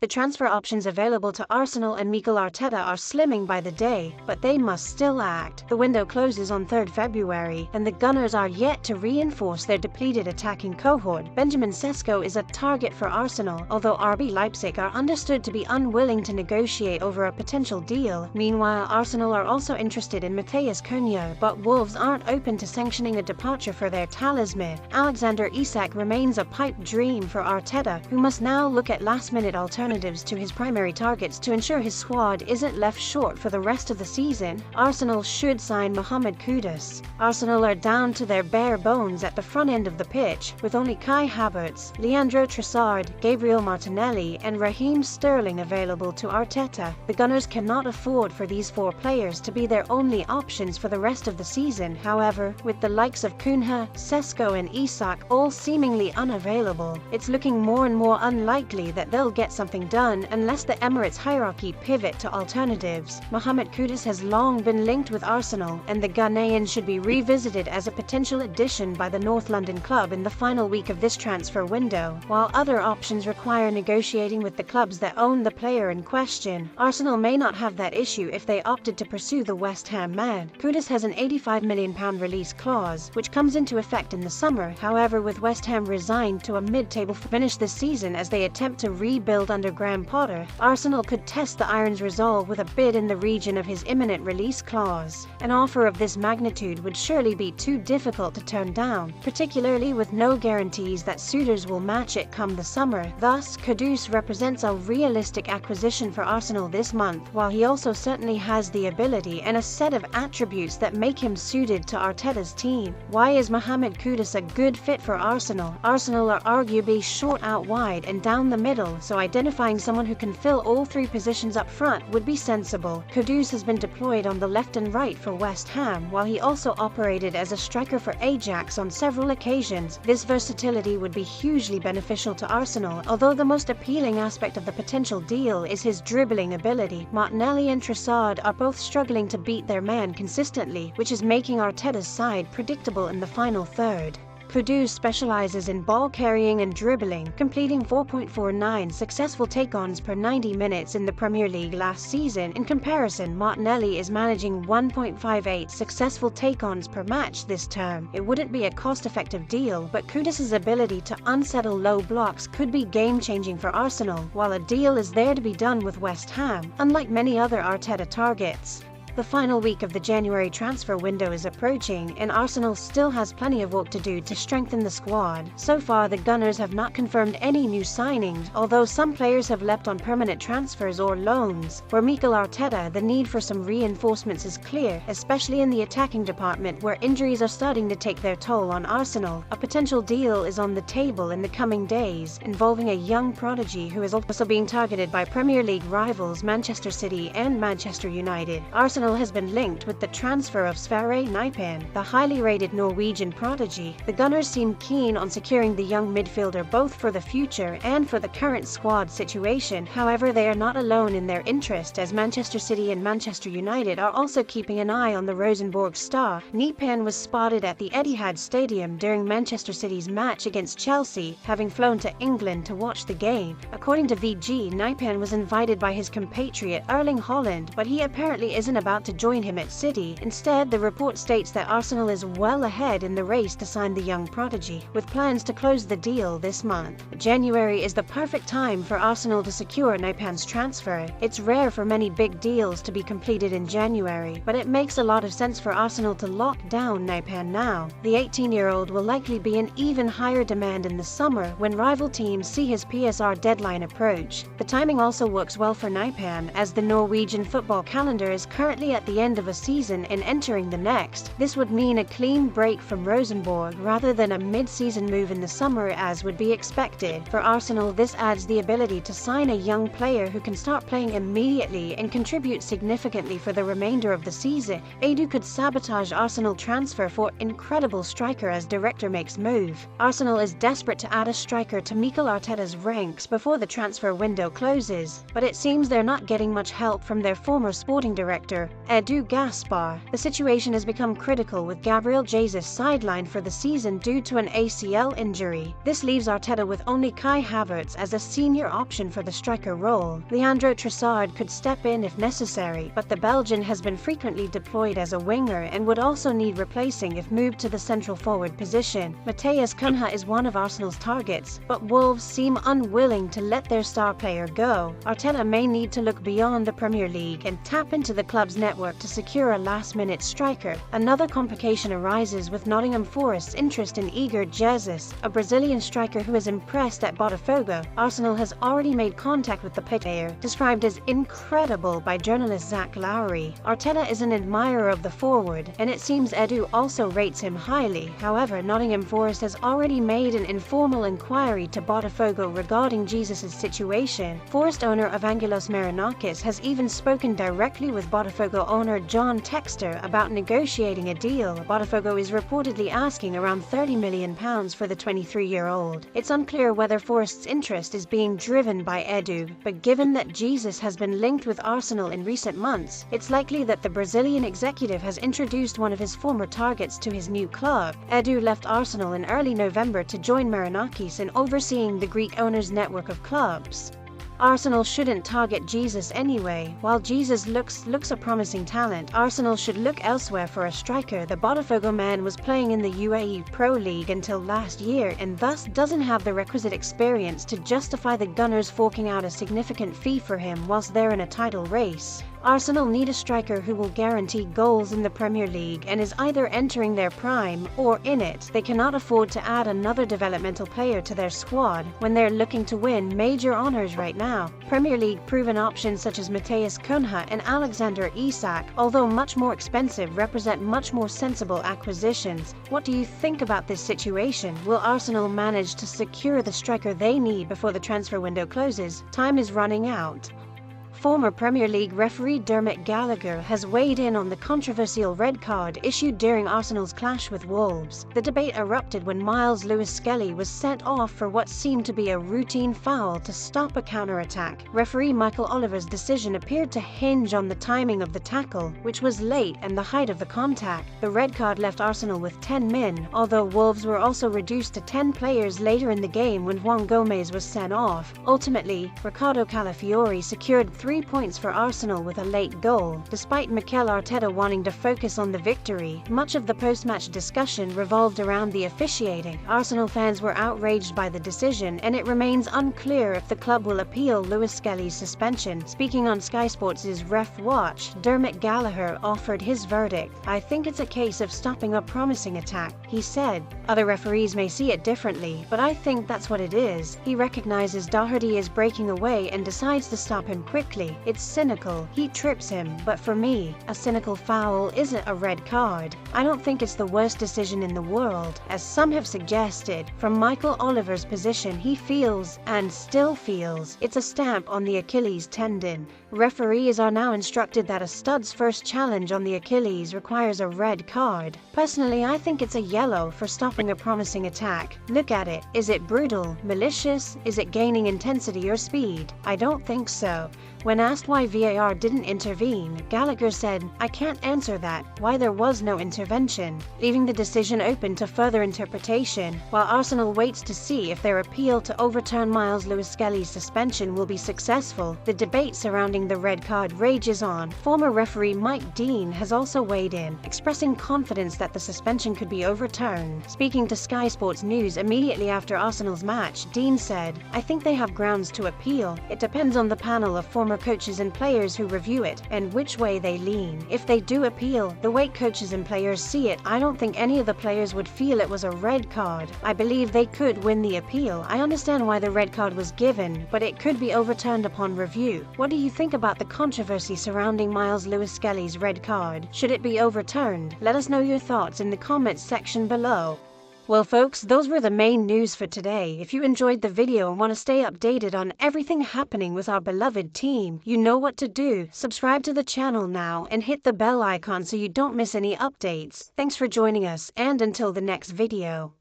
The transfer options available to Arsenal and Mikel Arteta are slimming by the day, but they must still act. The window closes on 3rd February, and the Gunners are yet to reinforce their depleted attacking cohort. Benjamin Sesko is a target for Arsenal, although RB Leipzig are understood to be unwilling to negotiate over a potential deal. Meanwhile, Arsenal are also interested in Matheus Cunha, but Wolves aren't open to sanctioning a departure for their talisman. Alexander Isak remains a pipe dream for Arteta, who must now look at last-minute alternatives to his primary targets to ensure his squad isn't left short for the rest of the season. Arsenal should sign Mohamed Kudus. Arsenal are down to their bare bones at the front end of the pitch, with only Kai Havertz, Leandro Trossard, Gabriel Martinelli, and Raheem Sterling available to Arteta. The Gunners cannot afford for these 4 players to be their only options for the rest of the season. However, with the likes of Cunha, Sesko, and Isak all seemingly unavailable, it's looking more and more unlikely that they'll get something done unless the Emirates hierarchy pivot to alternatives. Mohamed Kudus has long been linked with Arsenal, and the Ghanaian should be revisited as a potential addition by the North London club in the final week of this transfer window. While other options require negotiating with the clubs that own the player in question, Arsenal may not have that issue if they opted to pursue the West Ham man. Kudus has an £85 million release clause, which comes into effect in the summer. However, with West Ham resigned to a mid-table finish this season as they attempt to rebuild under Graham Potter, Arsenal could test the Irons' resolve with a bid in the region of his imminent release clause. An offer of this magnitude would surely be too difficult to turn down, particularly with no guarantees that suitors will match it come the summer. Thus, Kudus represents a realistic acquisition for Arsenal this month, while he also certainly has the ability and a set of attributes that make him suited to Arteta's team. Why is Mohamed Kudus a good fit for Arsenal? Arsenal are arguably short out wide and down the middle, so identifying someone who can fill all 3 positions up front would be sensible. Kudus has been deployed on the left and right for West Ham, while he also operated as a striker for Ajax on several occasions. This versatility would be hugely beneficial to Arsenal, although the most appealing aspect of the potential deal is his dribbling ability. Martinelli and Trossard are both struggling to beat their man consistently, which is making Arteta's side predictable in the final third. Kudus specializes in ball carrying and dribbling, completing 4.49 successful take-ons per 90 minutes in the Premier League last season. In comparison, Martinelli is managing 1.58 successful take-ons per match this term. It wouldn't be a cost-effective deal, but Kudus' ability to unsettle low blocks could be game-changing for Arsenal, while a deal is there to be done with West Ham, unlike many other Arteta targets. The final week of the January transfer window is approaching, and Arsenal still has plenty of work to do to strengthen the squad. So far, the Gunners have not confirmed any new signings, although some players have leapt on permanent transfers or loans. For Mikel Arteta, the need for some reinforcements is clear, especially in the attacking department where injuries are starting to take their toll on Arsenal. A potential deal is on the table in the coming days, involving a young prodigy who is also being targeted by Premier League rivals Manchester City and Manchester United. Arsenal has been linked with the transfer of Sverre Nypan, the highly rated Norwegian prodigy. The Gunners seem keen on securing the young midfielder both for the future and for the current squad situation. However, they are not alone in their interest, as Manchester City and Manchester United are also keeping an eye on the Rosenborg star. Nypan was spotted at the Etihad Stadium during Manchester City's match against Chelsea, having flown to England to watch the game. According to VG, Nypan was invited by his compatriot Erling Haaland, but he apparently isn't about to join him at City. Instead, the report states that Arsenal is well ahead in the race to sign the young prodigy, with plans to close the deal this month. January is the perfect time for Arsenal to secure Nypan's transfer. It's rare for many big deals to be completed in January, but it makes a lot of sense for Arsenal to lock down Nypan now. The 18-year-old will likely be in even higher demand in the summer when rival teams see his PSR deadline approach. The timing also works well for Nypan, as the Norwegian football calendar is currently at the end of a season and entering the next. This would mean a clean break from Rosenborg rather than a mid-season move in the summer as would be expected. For Arsenal, this adds the ability to sign a young player who can start playing immediately and contribute significantly for the remainder of the season. Edu could sabotage Arsenal transfer for incredible striker as director makes move. Arsenal is desperate to add a striker to Mikel Arteta's ranks before the transfer window closes, but it seems they're not getting much help from their former sporting director striker, Edu Gaspar. The situation has become critical with Gabriel Jesus sidelined for the season due to an ACL injury. This leaves Arteta with only Kai Havertz as a senior option for the striker role. Leandro Trossard could step in if necessary, but the Belgian has been frequently deployed as a winger and would also need replacing if moved to the central forward position. Matheus Cunha is one of Arsenal's targets, but Wolves seem unwilling to let their star player go. Arteta may need to look beyond the Premier League and tap into the club's network to secure a last-minute striker. Another complication arises with Nottingham Forest's interest in Igor Jesus, a Brazilian striker who has impressed at Botafogo. Arsenal has already made contact with the player, described as incredible by journalist Zach Lowry. Arteta is an admirer of the forward, and it seems Edu also rates him highly. However, Nottingham Forest has already made an informal inquiry to Botafogo regarding Jesus' situation. Forest owner Evangelos Marinakis has even spoken directly with Botafogo owner John Textor about negotiating a deal. Botafogo is reportedly asking around £30 million for the 23-year-old. It's unclear whether Forest's interest is being driven by Edu, but given that Jesus has been linked with Arsenal in recent months, it's likely that the Brazilian executive has introduced one of his former targets to his new club. Edu left Arsenal in early November to join Marinakis in overseeing the Greek owner's network of clubs. Arsenal shouldn't target Jesus anyway. While Jesus looks a promising talent, Arsenal should look elsewhere for a striker. The Botafogo man was playing in the UAE Pro League until last year and thus doesn't have the requisite experience to justify the Gunners forking out a significant fee for him whilst they're in a title race. Arsenal need a striker who will guarantee goals in the Premier League and is either entering their prime or in it. They cannot afford to add another developmental player to their squad when they're looking to win major honours right now. Premier League proven options such as Matheus Cunha and Alexander Isak, although much more expensive, represent much more sensible acquisitions. What do you think about this situation? Will Arsenal manage to secure the striker they need before the transfer window closes? Time is running out. Former Premier League referee Dermot Gallagher has weighed in on the controversial red card issued during Arsenal's clash with Wolves. The debate erupted when Miles Lewis-Skelly was sent off for what seemed to be a routine foul to stop a counter-attack. Referee Michael Oliver's decision appeared to hinge on the timing of the tackle, which was late, and the height of the contact. The red card left Arsenal with 10 men, although Wolves were also reduced to 10 players later in the game when Juan Gomez was sent off. Ultimately, Ricardo Calafiori secured 3 points for Arsenal with a late goal. Despite Mikel Arteta wanting to focus on the victory, much of the post-match discussion revolved around the officiating. Arsenal fans were outraged by the decision, and it remains unclear if the club will appeal Lewis-Skelly's suspension. Speaking on Sky Sports' Ref Watch, Dermot Gallagher offered his verdict. "I think it's a case of stopping a promising attack," he said. "Other referees may see it differently, but I think that's what it is. He recognizes Doherty is breaking away and decides to stop him quickly. It's cynical. He trips him, but for me, a cynical foul isn't a red card. I don't think it's the worst decision in the world, as some have suggested. From Michael Oliver's position, he feels, and still feels, it's a stamp on the Achilles tendon. Referees are now instructed that a stud's first challenge on the Achilles requires a red card. Personally, I think it's a yellow for stopping a promising attack. Look at it. Is it brutal, malicious? Is it gaining intensity or speed? I don't think so." When asked why VAR didn't intervene, Gallagher said, "I can't answer that, why there was no intervention," leaving the decision open to further interpretation. While Arsenal waits to see if their appeal to overturn Miles Lewis-Skelly's suspension will be successful, the debate surrounding the red card rages on. Former referee Mike Dean has also weighed in, expressing confidence that the suspension could be overturned. Speaking to Sky Sports News immediately after Arsenal's match, Dean said, "I think they have grounds to appeal. It depends on the panel of former coaches and players who review it, and which way they lean. If they do appeal, the way coaches and players see it, I don't think any of the players would feel it was a red card. I believe they could win the appeal. I understand why the red card was given, but it could be overturned upon review." What do you think about the controversy surrounding Miles Lewis-Skelly's red card? Should it be overturned? Let us know your thoughts in the comments section below. Well folks, those were the main news for today. If you enjoyed the video and want to stay updated on everything happening with our beloved team, you know what to do. Subscribe to the channel now and hit the bell icon so you don't miss any updates. Thanks for joining us, and until the next video.